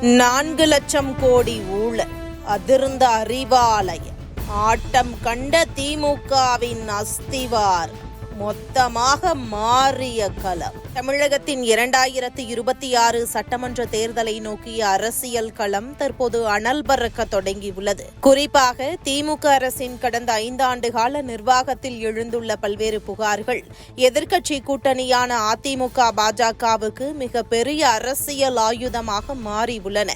4 லட்சம் கோடி ஊழல் அதிர்ந்த அறிவாலயம். ஆட்டம் கண்ட திமுகவின் அஸ்திவாரம் மொத்தமாக மாறிய களம். தமிழகத்தின் 2026 சட்டமன்ற தேர்தலை நோக்கிய அரசியல் களம் தற்போது அனல் பறக்க தொடங்கியுள்ளது. குறிப்பாக திமுக அரசின் கடந்த 5 ஆண்டு கால நிர்வாகத்தில் எழுந்துள்ள பல்வேறு புகார்கள் எதிர்க்கட்சி கூட்டணியான அதிமுக பாஜகவுக்கு மிக பெரிய அரசியல் ஆயுதமாக மாறியுள்ளன.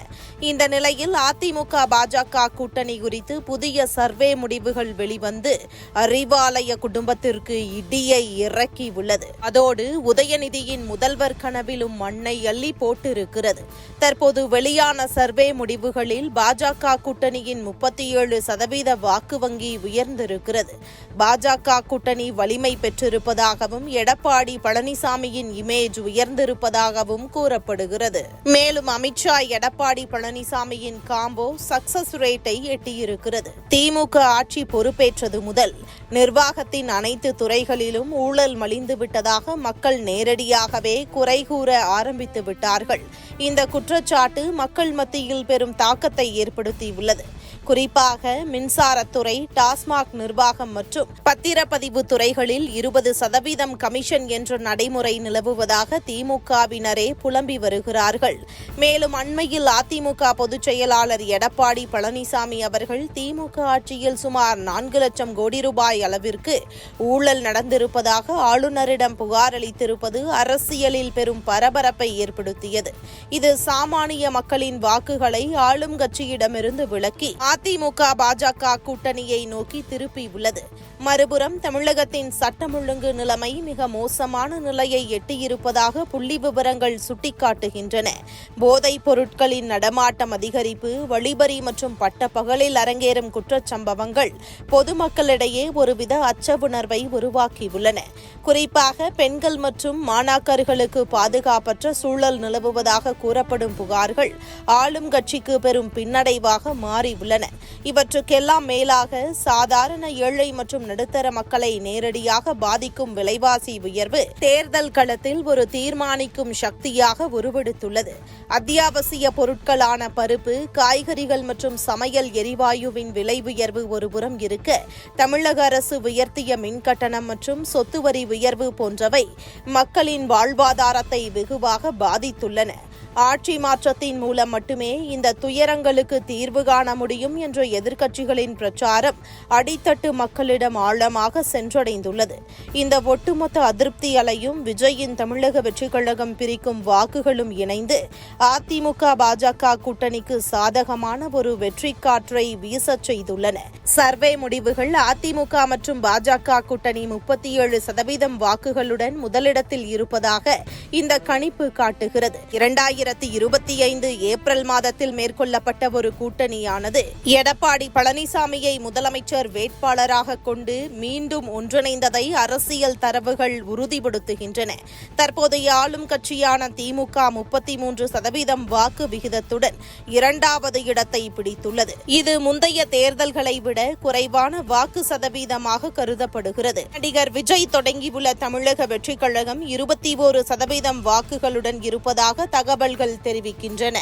இந்த நிலையில் அதிமுக பாஜக கூட்டணி குறித்து புதிய சர்வே முடிவுகள் வெளிவந்து அறிவாலய குடும்பத்திற்கு இடியை இறக்கியுள்ளது. அதோடு உதயநிதியின் முதல்வர் கனவிலும் மண்ணை அள்ளி போட்டிருக்கிறது. தற்போது வெளியான சர்வே முடிவுகளில் பாஜக கூட்டணியின் 37% வாக்கு வங்கி உயர்ந்திருக்கிறது. பாஜக கூட்டணி வலிமை பெற்றிருப்பதாகவும் எடப்பாடி பழனிசாமியின் இமேஜ் உயர்ந்திருப்பதாகவும் கூறப்படுகிறது. மேலும் அமித்ஷா எடப்பாடி பழனிசாமியின் காம்போ சக்சஸ் ரேட்டை எட்டியிருக்கிறது. திமுக ஆட்சி பொறுப்பேற்றது முதல் நிர்வாகத்தின் அனைத்து துறைகளிலும் ஊழல் மலிந்து விட்டதாக மக்கள் நேரடியாகவே குறை கூற ஆரம்பித்து விட்டார்கள். இந்த குற்றச்சாட்டு மக்கள் மத்தியில் பெரும் தாக்கத்தை ஏற்படுத்தியுள்ளது. குறிப்பாக மின்சாரத்துறை, டாஸ்மாக் நிர்வாகம் மற்றும் பத்திரப்பதிவு துறைகளில் 20% கமிஷன் என்ற நடைமுறை நிலவுவதாக திமுகவினரே புலம்பி வருகிறார்கள். மேலும் அண்மையில் அதிமுக பொதுச் செயலாளர் எடப்பாடி பழனிசாமி அவர்கள் திமுக ஆட்சியில் சுமார் 4 லட்சம் கோடி ரூபாய் அளவிற்கு ஊழல் நடந்திருப்பதாக ஆளுநரிடம் புகார் அளித்திருப்பது அரசியலில் பெரும் பரபரப்பை ஏற்படுத்தியது. இது சாமானிய மக்களின் வாக்குகளை ஆளும் கட்சியிடமிருந்து விலக்கி அதிமுக பாஜக கூட்டணியை நோக்கி திருப்பியுள்ளது. மறுபுறம் தமிழகத்தின் சட்டம் ஒழுங்கு நிலைமை மிக மோசமான நிலையை எட்டியிருப்பதாக புள்ளி விவரங்கள் சுட்டிக்காட்டுகின்றன. போதைப் பொருட்களின் நடமாட்டம் அதிகரிப்பு, வழிபறி மற்றும் பட்டப்பகலில் அரங்கேறும் குற்றச்சம்பவங்கள் பொதுமக்களிடையே ஒருவித அச்ச உணர்வை உருவாக்கியுள்ளன. குறிப்பாக பெண்கள் மற்றும் மாணாக்கர்களுக்கு பாதுகாப்பற்ற சூழல் நிலவுவதாக கூறப்படும் புகார்கள் ஆளும் கட்சிக்கு பெரும் பின்னடைவாக மாறியுள்ளன. இவற்றுக்கெல்லாம் மேலாக சாதாரண ஏழை மற்றும் நடுத்தர மக்களை நேரடியாக பாதிக்கும் விலைவாசி உயர்வு தேர்தல் களத்தில் ஒரு தீர்மானிக்கும் சக்தியாக உருவெடுத்துள்ளது. அத்தியாவசிய பொருட்களான பருப்பு, காய்கறிகள் மற்றும் சமையல் எரிவாயுவின் விலை உயர்வு ஒருபுறம் இருக்க, தமிழக அரசு உயர்த்திய மின்கட்டணம் மற்றும் சொத்து வரி உயர்வு போன்றவை மக்களின் வாழ்வாதாரத்தை வெகுவாக பாதித்துள்ளன. ஆட்சி மாற்றத்தின் மூலம் மட்டுமே இந்த துயரங்களுக்கு தீர்வு காண முடியும் என்ற எதிர்க்கட்சிகளின் பிரச்சாரம் அடித்தட்டு மக்களிடம் ஆழமாக சென்றடைந்துள்ளது. இந்த ஒட்டுமொத்த அதிருப்தி அலையும் விஜயின் தமிழக வெற்றிக் கழகம் பிரிக்கும் வாக்குகளும் இணைந்து அதிமுக பாஜக கூட்டணிக்கு சாதகமான ஒரு வெற்றி காற்றை வீசச் செய்துள்ளன. சர்வே முடிவுகள் அதிமுக மற்றும் பாஜக கூட்டணி 37% வாக்குகளுடன் முதலிடத்தில் இருப்பதாக இந்த கணிப்பு காட்டுகிறது. 2025 ஏப்ரல் மாதத்தில் மேற்கொள்ளப்பட்ட ஒரு கூட்டணியானது எடப்பாடி பழனிசாமியை முதலமைச்சர் வேட்பாளராக கொண்டு மீண்டும் ஒன்றிணைந்ததை அரசியல் தரவுகள் உறுதிப்படுத்துகின்றன. தற்போதைய ஆளும் கட்சியான திமுக 33% வாக்கு விகிதத்துடன் 2வது இடத்தை பிடித்துள்ளது. இது முந்தைய தேர்தல்களை விட குறைவான வாக்கு சதவீதமாக கருதப்படுகிறது. நடிகர் விஜய் தொடங்கியுள்ள தமிழக வெற்றிக் கழகம் 21% வாக்குகளுடன் இருப்பதாக தகவல்கள் தெரிவிக்கின்றன.